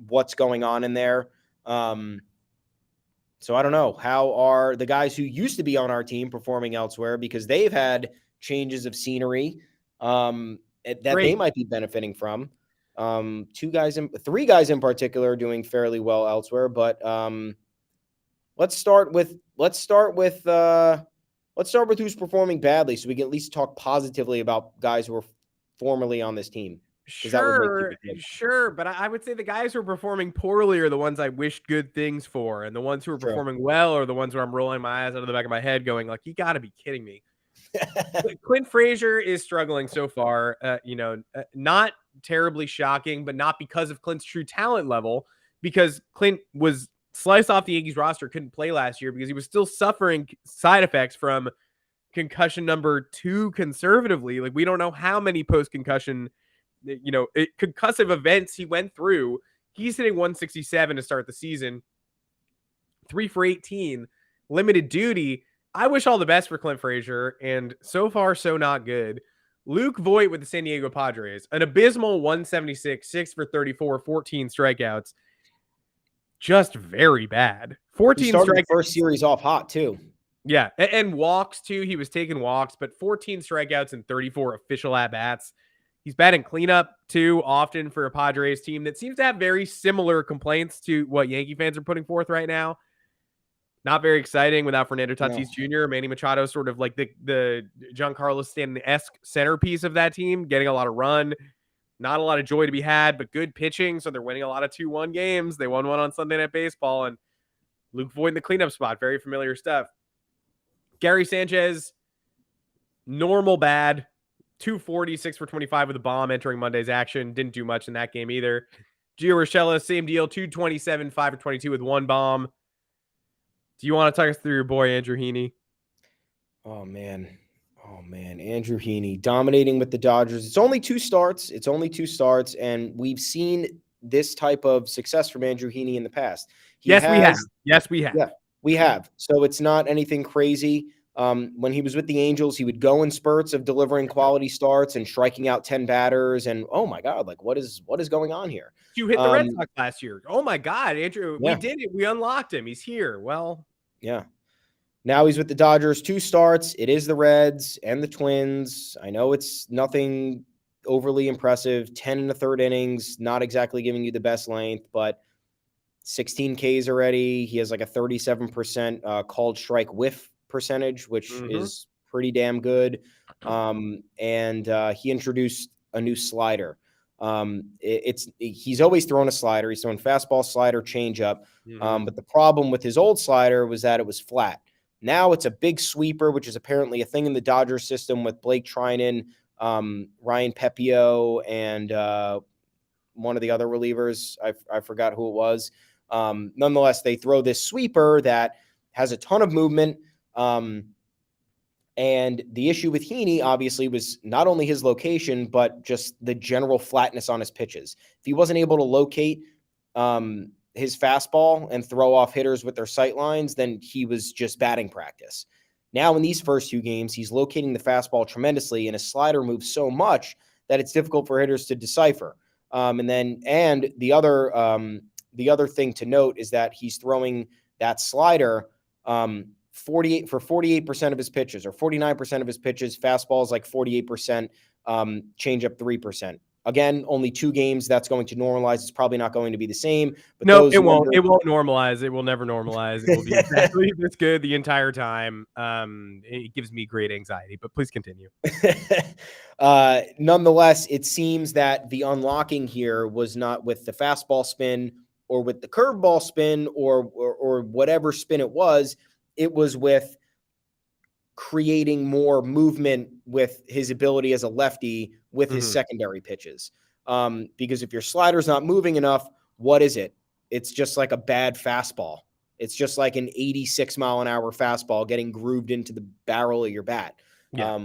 what's going on in there. So I don't know, how are the guys who used to be on our team performing elsewhere, because they've had changes of scenery that they might be benefiting from. 3 guys in particular are doing fairly well elsewhere, but let's start with who's performing badly, so we can at least talk positively about guys who were formerly on this team. because that would make people think. Sure, but I would say the guys who are performing poorly are the ones I wished good things for, and the ones who are True. performing well are the ones where I'm rolling my eyes out of the back of my head going like, "You gotta be kidding me." Clint Frazier is struggling so far, not terribly shocking, but not because of Clint's true talent level, because Clint was sliced off the Yankees roster, couldn't play last year because he was still suffering side effects from concussion number 2 conservatively. Like, we don't know how many post-concussion, concussive events he went through. He's hitting 167 to start the season, 3 for 18, limited duty. I wish all the best for Clint Frazier, and so far, so not good. Luke Voit with the San Diego Padres, an abysmal 176, 6 for 34, 14 strikeouts. Just very bad. 14 He started strikeouts. the first series off hot, too. Yeah, and walks, too. He was taking walks, but 14 strikeouts and 34 official at-bats. He's batting cleanup, too, often for a Padres team that seems to have very similar complaints to what Yankee fans are putting forth right now. Not very exciting without Fernando Tatis Jr. Manny Machado, sort of like the Giancarlo Stanton-esque centerpiece of that team, getting a lot of run. Not a lot of joy to be had, but good pitching, so they're winning a lot of 2-1 games. They won one on Sunday Night Baseball, and Luke Voit in the cleanup spot. Very familiar stuff. Gary Sanchez, normal bad. 240, 6 for 25 with a bomb entering Monday's action. Didn't do much in that game either. Gio Urshela, same deal. 227, 5 for 22 with 1 bomb. Do you want to talk us through your boy, Andrew Heaney? Oh, man. Andrew Heaney dominating with the Dodgers. It's only 2 starts. And we've seen this type of success from Andrew Heaney in the past. We have. Yes, we have. Yeah, we have. So it's not anything crazy. When he was with the Angels, he would go in spurts of delivering quality starts and striking out 10 batters. And oh my God, like what is going on here? You hit the Red Sox last year. Oh my God, Andrew, yeah. We did it. We unlocked him. He's here. Well, yeah. Now he's with the Dodgers, 2 starts. It is the Reds and the Twins. I know it's nothing overly impressive. 10 in the 3rd innings, not exactly giving you the best length, but 16 Ks already. He has like a 37% called strike whiff percentage, which is pretty damn good. And he introduced a new slider. He's always thrown a slider. He's thrown fastball, slider, changeup. But the problem with his old slider was that it was flat. Now it's a big sweeper, which is apparently a thing in the Dodgers system with Blake Trinan, Ryan Pepio, and one of the other relievers. I forgot who it was. Nonetheless, they throw this sweeper that has a ton of movement. And the issue with Heaney, obviously, was not only his location, but just the general flatness on his pitches. If he wasn't able to locate his fastball and throw off hitters with their sight lines, then he was just batting practice. Now, in these first 2 games, he's locating the fastball tremendously, and his slider moves so much that it's difficult for hitters to decipher. And the other thing to note is that he's throwing that slider 48% of his pitches, or 49% of his pitches. Fastball is like 48%, changeup 3%. Again, only 2 games. That's going to normalize. It's probably not going to be the same. But no, it won't. It won't normalize. It will never normalize. It will be exactly this good the entire time. It gives me great anxiety. But please continue. Nonetheless, it seems that the unlocking here was not with the fastball spin or with the curveball spin or whatever spin it was. It was with creating more movement with his ability as a lefty with his secondary pitches. Because if your slider's not moving enough, what is it? It's just like a bad fastball. It's just like an 86-mile-an-hour fastball getting grooved into the barrel of your bat. Yeah.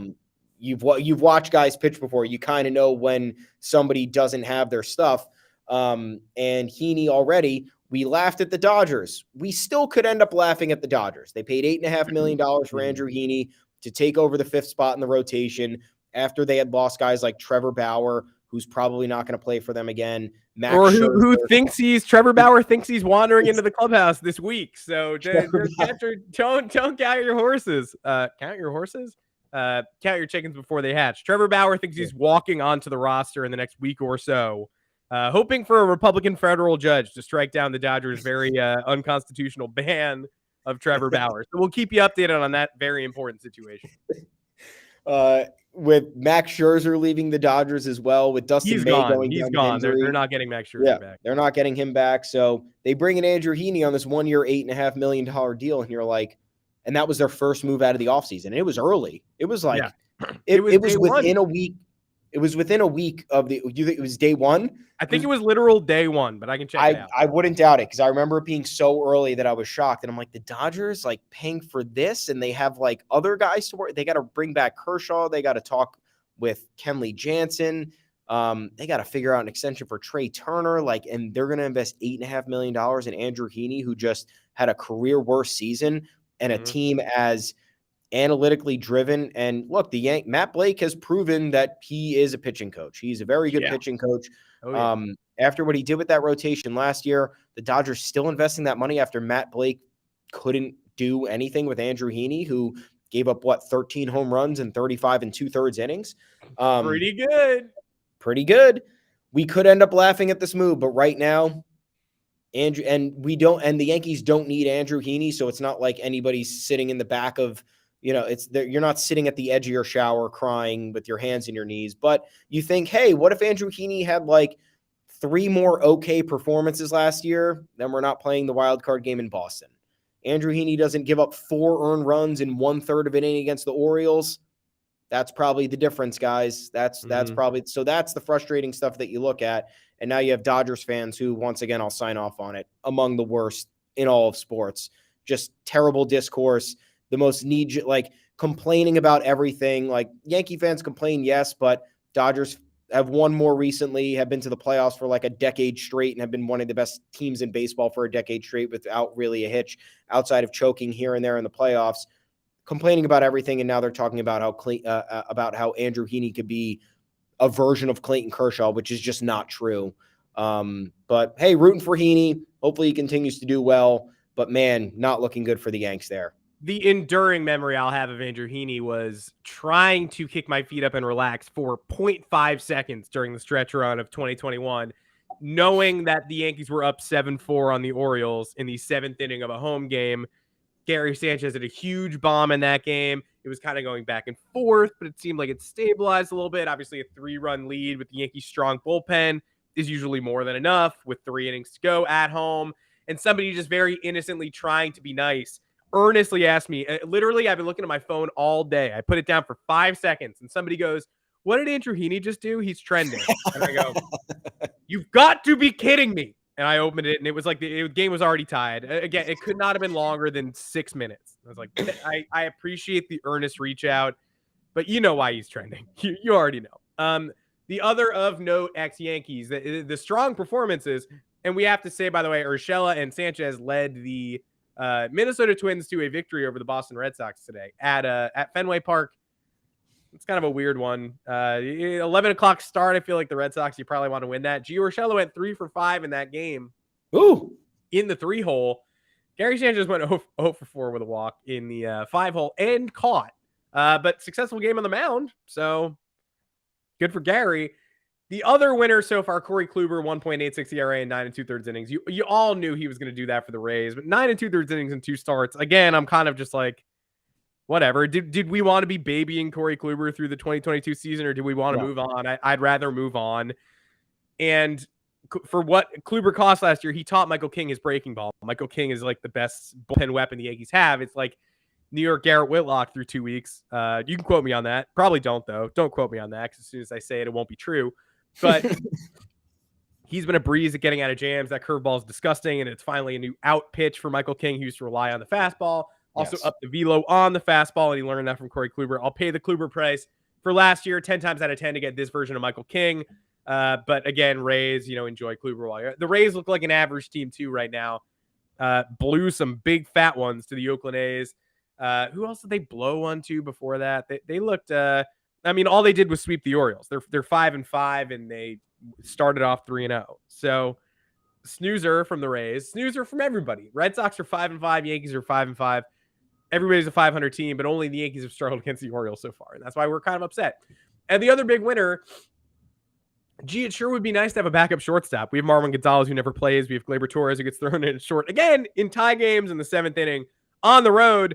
You've watched guys pitch before. You kind of know when somebody doesn't have their stuff. And Heaney already, we laughed at the Dodgers. We still could end up laughing at the Dodgers. They paid $8.5 million for Andrew Heaney to take over the 5th spot in the rotation after they had lost guys like Trevor Bauer, who's probably not going to play for them again. Or who thinks Trevor Bauer thinks he's wandering into the clubhouse this week. So don't count your horses. Count your horses? Count your chickens before they hatch. Trevor Bauer thinks he's walking onto the roster in the next week or so. Hoping for a Republican federal judge to strike down the Dodgers' very unconstitutional ban of Trevor Bauer. So we'll keep you updated on that very important situation. with Max Scherzer leaving the Dodgers as well, with Dustin He's May gone. going He's down with gone. They're injury. not getting Max Yeah, Scherzer back. they're not getting him back. So they bring in Andrew Heaney on this 1 year, $8.5 million deal. And you're like, and that was their first move out of the offseason. And it was early. It was like, it was day within one. a week. It was within a week of the, you think it was day one? I think it was literal day one, but I can check it out. I wouldn't doubt it because I remember it being so early that I was shocked. And I'm like, the Dodgers like paying for this, and they have like other guys to work. They got to bring back Kershaw. They got to talk with Kenley Jansen. They got to figure out an extension for Trey Turner. Like, and they're going to invest $8.5 million in Andrew Heaney, who just had a career worst season, and a team as analytically driven. And look, Matt Blake has proven that he is a pitching coach. He's a very good pitching coach. Oh, yeah. After what he did with that rotation last year, the Dodgers still investing that money after Matt Blake couldn't do anything with Andrew Heaney, who gave up 13 home runs in 35 2/3 innings. Pretty good. Pretty good. We could end up laughing at this move, but right now, the Yankees don't need Andrew Heaney, so it's not like anybody's sitting in the back of, you're not sitting at the edge of your shower crying with your hands in your knees. But you think, hey, what if Andrew Heaney had like 3 more okay performances last year? Then we're not playing the wild card game in Boston. Andrew Heaney doesn't give up 4 earned runs in 1/3 of an inning against the Orioles. That's probably the difference, guys. That's probably, so that's the frustrating stuff that you look at. And now you have Dodgers fans who, once again, I'll sign off on it, among the worst in all of sports. Just terrible discourse. The most complaining about everything. Like, Yankee fans complain, yes, but Dodgers have won more recently, have been to the playoffs for like a decade straight, and have been one of the best teams in baseball for a decade straight without really a hitch outside of choking here and there in the playoffs. Complaining about everything, and now they're talking about how Andrew Heaney could be a version of Clayton Kershaw, which is just not true. But hey, rooting for Heaney. Hopefully he continues to do well. But man, not looking good for the Yanks there. The enduring memory I'll have of Andrew Heaney was trying to kick my feet up and relax for 0.5 seconds during the stretch run of 2021, knowing that the Yankees were up 7-4 on the Orioles in the 7th inning of a home game. Gary Sanchez had a huge bomb in that game. It was kind of going back and forth, but it seemed like it stabilized a little bit. Obviously, a 3-run lead with the Yankees' strong bullpen is usually more than enough with 3 innings to go at home. And somebody just very innocently trying to be nice earnestly asked me, literally, I've been looking at my phone all day. I put it down for 5 seconds, and somebody goes, "What did Andrew Heaney just do? He's trending." And I go, "You've got to be kidding me." And I opened it, and it was like the game was already tied. Again, it could not have been longer than 6 minutes. I was like, I appreciate the earnest reach out, but you know why he's trending. You already know. The other of note, ex-Yankees, the strong performances, and we have to say, by the way, Urshela and Sanchez led the Minnesota Twins to a victory over the Boston Red Sox today at Fenway Park. It's kind of a weird one. 11 o'clock start. I feel like the Red Sox, you probably want to win that. Gio Urshela went 3 for 5 in that game. Ooh. In the 3-hole. Gary Sanchez went 0 for 4 with a walk in the 5-hole and caught. But successful game on the mound. So good for Gary. The other winner so far, Corey Kluber, 1.86 ERA in 9 2/3 innings. You all knew he was going to do that for the Rays, but 9 2/3 innings and 2 starts. Again, I'm kind of just like, whatever. Did we want to be babying Corey Kluber through the 2022 season, or do we want to move on? I'd rather move on. And for what Kluber cost last year, he taught Michael King his breaking ball. Michael King is like the best bullpen weapon the Yankees have. It's like New York Garrett Whitlock through 2 weeks. You can quote me on that. Probably don't, though. Don't quote me on that, because as soon as I say it, it won't be true. But he's been a breeze at getting out of jams. That curveball is disgusting, and it's finally a new out pitch for Michael King, who used to rely on the fastball. Also up the velo on the fastball, and he learned that from Corey Kluber. I'll pay the Kluber price for last year, 10 times out of 10 to get this version of Michael King. But again, Rays, enjoy Kluber while you're... The Rays look like an average team too right now. Blew some big fat ones to the Oakland A's. Who else did they blow one to before that? They looked... all they did was sweep the Orioles. They're 5-5, and they started off 3-0. So snoozer from the Rays, snoozer from everybody. Red Sox are 5-5, Yankees are 5-5. Everybody's a 500 team, but only the Yankees have struggled against the Orioles so far. And that's why we're kind of upset. And the other big winner, it sure would be nice to have a backup shortstop. We have Marwin Gonzalez, who never plays. We have Gleyber Torres, who gets thrown in short again in tie games in the 7th inning on the road.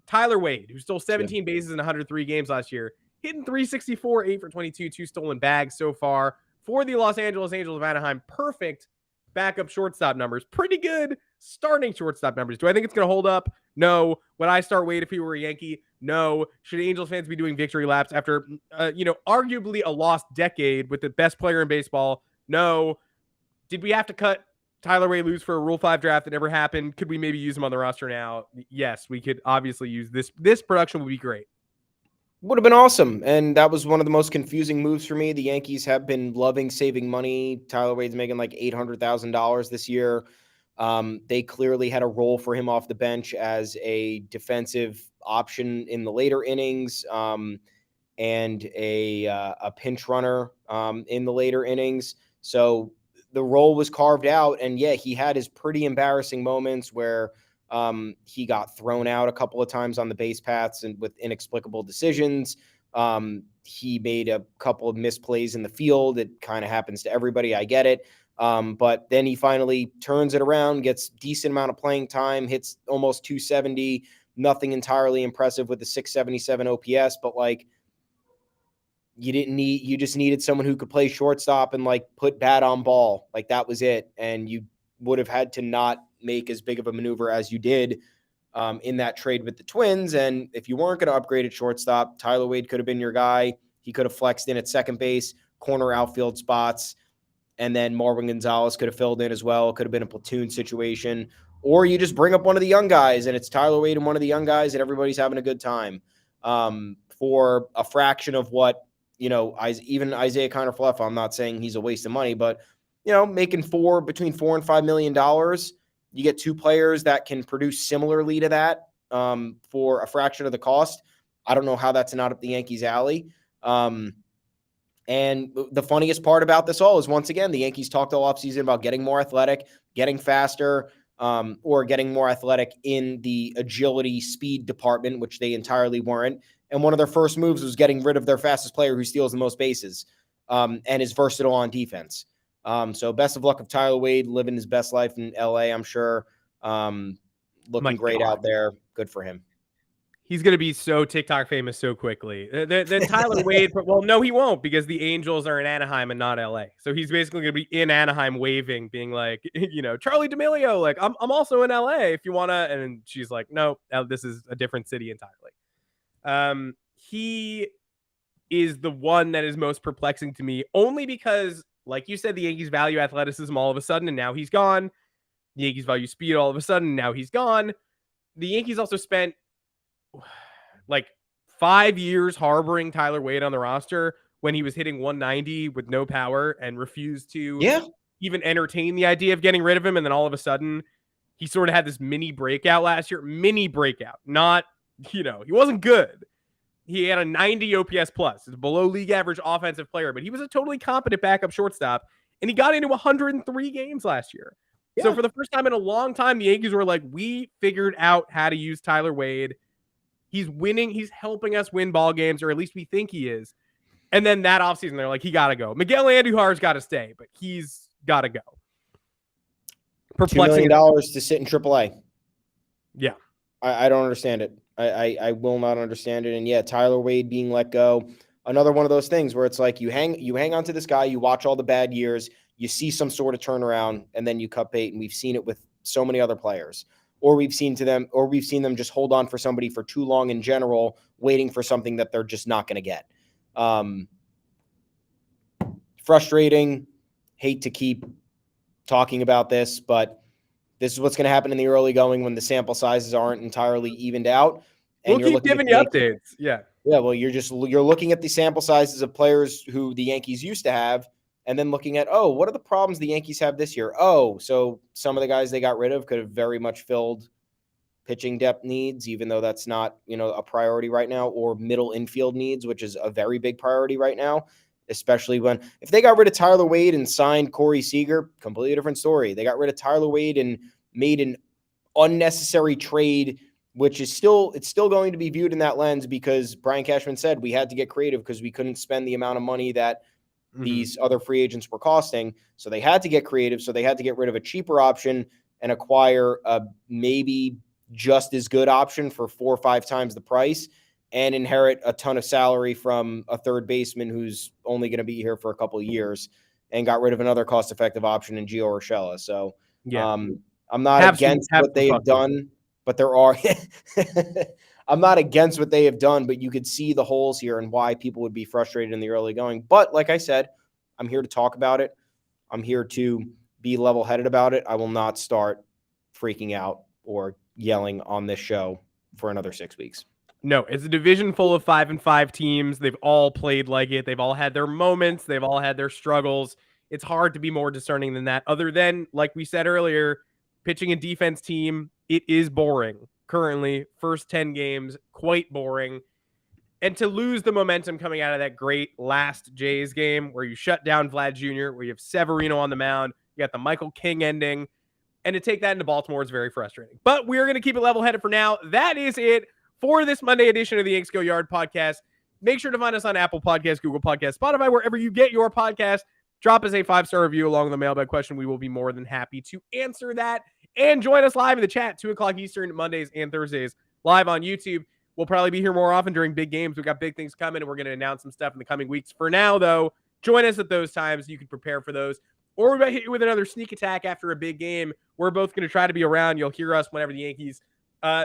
Tyler Wade, who stole 17 bases in 103 games last year, hitting 364, 8 for 22, 2 stolen bags so far for the Los Angeles Angels of Anaheim. Perfect backup shortstop numbers. Pretty good starting shortstop numbers. Do I think it's going to hold up? No. Would I start Wade if he were a Yankee? No. Should Angels fans be doing victory laps after, arguably a lost decade with the best player in baseball? No. Did we have to cut Tyler Wade loose for a Rule 5 draft that never happened? Could we maybe use him on the roster now? Yes, we could obviously use this. This production would be great. Would have been awesome. And that was one of the most confusing moves for me. The Yankees have been loving saving money. Tyler Wade's making like $800,000 this year. They clearly had a role for him off the bench as a defensive option in the later innings, and a pinch runner in the later innings. So the role was carved out. And yeah, he had his pretty embarrassing moments where he got thrown out a couple of times on the base paths and with inexplicable decisions. He made a couple of misplays in the field. It kind of happens to everybody. I get it. But then he finally turns it around, gets decent amount of playing time, hits almost 270, nothing entirely impressive with the 677 OPS, but like you just needed someone who could play shortstop and like put bat on ball. Like that was it. And you would have had to not make as big of a maneuver as you did in that trade with the Twins. And if you weren't going to upgrade at shortstop, Tyler Wade could have been your guy. He could have flexed in at second base, corner outfield spots, and then Marwin Gonzalez could have filled in as well. It could have been a platoon situation. Or you just bring up one of the young guys, and it's Tyler Wade and one of the young guys, and everybody's having a good time for a fraction of what, even Isaiah Kiner-Falefa, I'm not saying he's a waste of money, but, making between $4 and $5 million, you get two players that can produce similarly to that for a fraction of the cost. I don't know how that's not up the Yankees' alley. And the funniest part about this all is, once again, the Yankees talked all offseason about getting more athletic, getting faster, or getting more athletic in the agility speed department, which they entirely weren't. And one of their first moves was getting rid of their fastest player who steals the most bases and is versatile on defense. So best of luck of Tyler Wade living his best life in LA, I'm sure. Looking great out there. Good for him. He's going to be so TikTok famous so quickly. Then Tyler Wade, well, no, he won't, because the Angels are in Anaheim and not LA. So he's basically going to be in Anaheim waving, being like, Charlie D'Amelio, like, I'm also in LA if you want to. And she's like, no, this is a different city entirely. He is the one that is most perplexing to me, only because, like you said, the Yankees value athleticism all of a sudden, and now he's gone. The Yankees value speed all of a sudden, and now he's gone. The Yankees also spent like 5 years harboring Tyler Wade on the roster when he was hitting 190 with no power and refused to even entertain the idea of getting rid of him. And then all of a sudden he sort of had this mini breakout last year, not, he wasn't good. He had a 90 OPS plus. He's a below league average offensive player, but he was a totally competent backup shortstop, and he got into 103 games last year. Yeah. So for the first time in a long time, the Yankees were like, we figured out how to use Tyler Wade. He's winning. He's helping us win ball games, or at least we think he is. And then that offseason, they're like, he got to go. Miguel Andujar's got to stay, but he's got to go. Perplexing. $2 million to sit in AAA. Yeah. I don't understand it. I will not understand it. And yeah, Tyler Wade being let go. Another one of those things where it's like you hang on to this guy, you watch all the bad years, you see some sort of turnaround, and then you cut bait. And we've seen it with so many other players. Or we've seen them just hold on for somebody for too long in general, waiting for something that they're just not going to get. Frustrating. Hate to keep talking about this, but this is what's going to happen in the early going when the sample sizes aren't entirely evened out. And we'll keep giving you updates. Yeah. Yeah. Well, you're looking at the sample sizes of players who the Yankees used to have, and then looking at, what are the problems the Yankees have this year? So some of the guys they got rid of could have very much filled pitching depth needs, even though that's not, a priority right now, or middle infield needs, which is a very big priority right now, especially if they got rid of Tyler Wade and signed Corey Seager, completely different story. They got rid of Tyler Wade and made an unnecessary trade, which is still going to be viewed in that lens, because Brian Cashman said we had to get creative because we couldn't spend the amount of money that these other free agents were costing. So they had to get creative. So they had to get rid of a cheaper option and acquire a maybe just as good option for 4 or 5 times the price. and inherit a ton of salary from a third baseman who's only going to be here for a couple of years, and got rid of another cost-effective option in Gio Urshela. So Yeah. I'm not against what they have done, but there are I'm not against what they have done, but you could see the holes here and why people would be frustrated in the early going. But like I said, I'm here to talk about it. I'm here to be level-headed about it. I will not start freaking out or yelling on this show for another 6 weeks. No, it's a division full of 5-5 teams. They've all played like it. They've all had their moments. They've all had their struggles. It's hard to be more discerning than that. Other than, like we said earlier, pitching and defense team, it is boring. Currently, first 10 games, quite boring. And to lose the momentum coming out of that great last Jays game where you shut down Vlad Jr., where you have Severino on the mound, you got the Michael King ending, and to take that into Baltimore is very frustrating. But we're going to keep it level-headed for now. That is it for this Monday edition of the Yanks Go Yard podcast. Make sure to find us on Apple Podcasts, Google Podcasts, Spotify, wherever you get your podcast. Drop us a 5-star review along with the mailbag question. We will be more than happy to answer that. And join us live in the chat, 2 o'clock Eastern, Mondays and Thursdays, live on YouTube. We'll probably be here more often during big games. We've got big things coming, and we're going to announce some stuff in the coming weeks. For now, though, join us at those times. You can prepare for those. Or we might hit you with another sneak attack after a big game. We're both going to try to be around. You'll hear us whenever the Yankees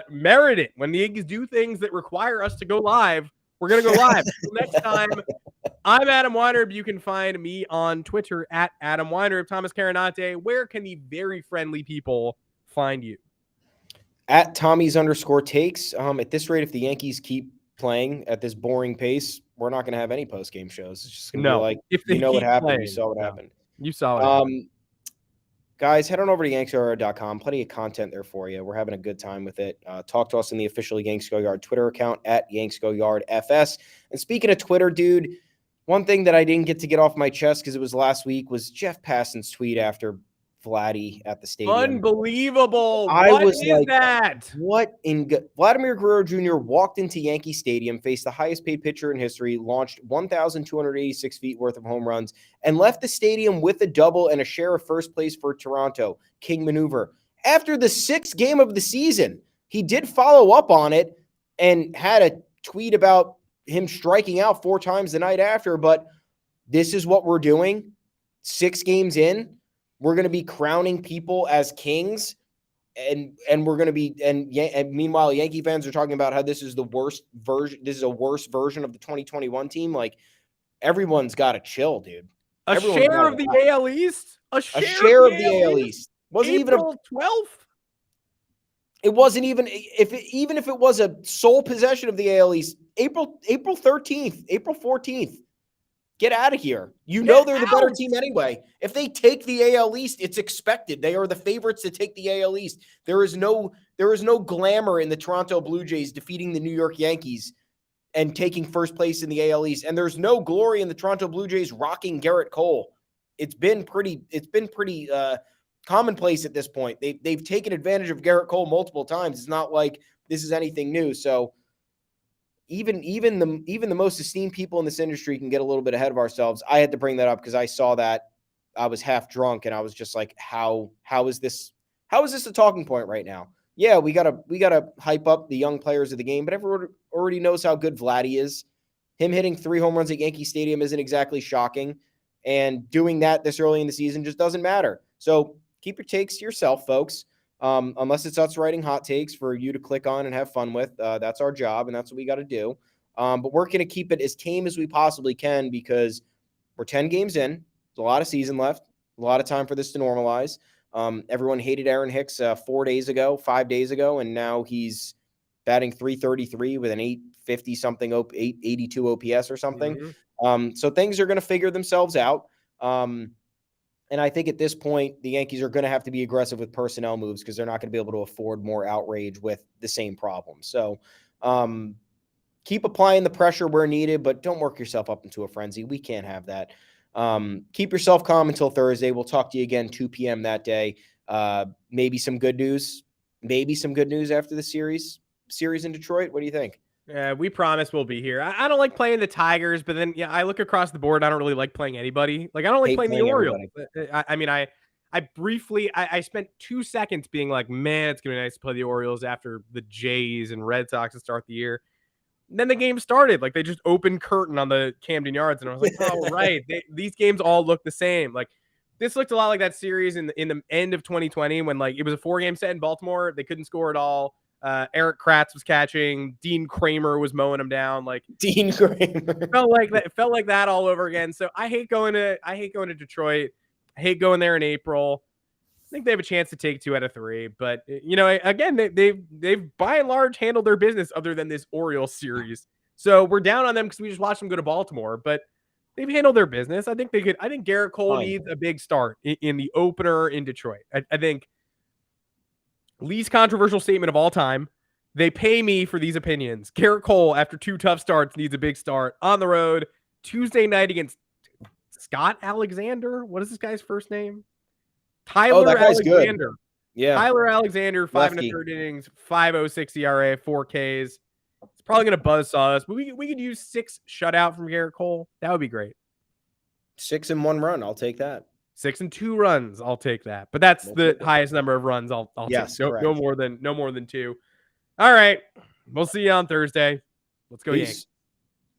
merit it. When the Yankees do things that require us to go live, we're going to go live. Until next time, I'm Adam Weinrib. You can find me on Twitter at Adam Weinrib. Thomas Carinante, where can the very friendly people find you? At Tommy's_takes. At this rate, if the Yankees keep playing at this boring pace, we're not going to have any post-game shows. It's just going to be like, if you know what happened. Playing, you saw what happened. You saw what happened. Guys, head on over to yanksgoyard.com. Plenty of content there for you. We're having a good time with it. Talk to us in the official Yanks Go Yard Twitter account at Yanks Go Yard FS. And speaking of Twitter, dude, one thing that I didn't get to get off my chest because it was last week was Jeff Passan's tweet after Vladdy at the stadium. Unbelievable. What is that? What in Vladimir Guerrero Jr. walked into Yankee Stadium, faced the highest paid pitcher in history, launched 1,286 feet worth of home runs, and left the stadium with a double and a share of first place for Toronto. King maneuver. After the 6th game of the season, he did follow up on it and had a tweet about him striking out 4 times the night after, but this is what we're doing 6 games in. We're going to be crowning people as kings, and we're going to be and meanwhile Yankee fans are talking about how this is the worst version. This is a worse version of the 2021 team. Like, everyone's got to chill, dude. A share of the AL East. A share of the AL East. Wasn't April 12th. It wasn't even if it was a sole possession of the AL East. April 13th, April 14th. Get out of here. You know they're the better team anyway. If they take the AL East, it's expected. They are the favorites to take the AL East. There is no glamour in the Toronto Blue Jays defeating the New York Yankees and taking first place in the AL East. And there's no glory in the Toronto Blue Jays rocking Garrett Cole. It's been pretty commonplace at this point. They've taken advantage of Garrett Cole multiple times. It's not like this is anything new. So even the most esteemed people in this industry can get a little bit ahead of ourselves. I had to bring that up because I saw that. I was half drunk and I was just like, how is this a talking point right now? Yeah, we gotta hype up the young players of the game, but everyone already knows how good Vladdy is. Him hitting 3 home runs at Yankee Stadium isn't exactly shocking, and doing that this early in the season just doesn't matter. So keep your takes to yourself, folks. Unless it's us writing hot takes for you to click on and have fun with. That's our job, and that's what we got to do. But we're going to keep it as tame as we possibly can because we're 10 games in. There's a lot of season left, a lot of time for this to normalize. Everyone hated Aaron Hicks 5 days ago, and now he's batting .333 with an 850-something, 882 OPS or something. Mm-hmm. So things are going to figure themselves out. And I think at this point, the Yankees are going to have to be aggressive with personnel moves because they're not going to be able to afford more outrage with the same problem. So keep applying the pressure where needed, but don't work yourself up into a frenzy. We can't have that. Keep yourself calm until Thursday. We'll talk to you again 2 p.m. that day. Maybe some good news. Maybe some good news after the series in Detroit. What do you think? We promise we'll be here. I don't like playing the Tigers, but then I look across the board. I don't really like playing anybody. Like, I don't like playing the Orioles. I spent 2 seconds being like, man, it's gonna be nice to play the Orioles after the Jays and Red Sox to start the year. Then the game started. Like, they just opened curtain on the Camden Yards, and I was like, oh, right. These games all look the same. Like, this looked a lot like that series in the end of 2020 when, like, it was a 4-game set in Baltimore. They couldn't score at all. Eric Kratz was catching. Dean Kramer was mowing them down. Like, Dean Kramer. Felt like that all over again. So I hate going to Detroit. I hate going there in April. I think they have a chance to take 2 out of 3, but again, they've by and large handled their business other than this Orioles series. So we're down on them because we just watched them go to Baltimore, but they've handled their business. I think Garrett Cole needs a big start in the opener in Detroit. I think least controversial statement of all time. They pay me for these opinions. Garrett Cole, after 2 tough starts, needs a big start on the road Tuesday night against Scott Alexander. What is this guy's first name? Tyler Alexander. Good. Yeah. Tyler Alexander, 5 1/3 innings, 5.06 ERA, 4 Ks. It's probably going to buzzsaw us, but we could use 6 shutout from Garrett Cole. That would be great. 6 and 1 run. I'll take that. 6 and 2 runs. I'll take that. But that's the highest number of runs I'll take. No more than 2. All right. We'll see you on Thursday. Let's go Yanks.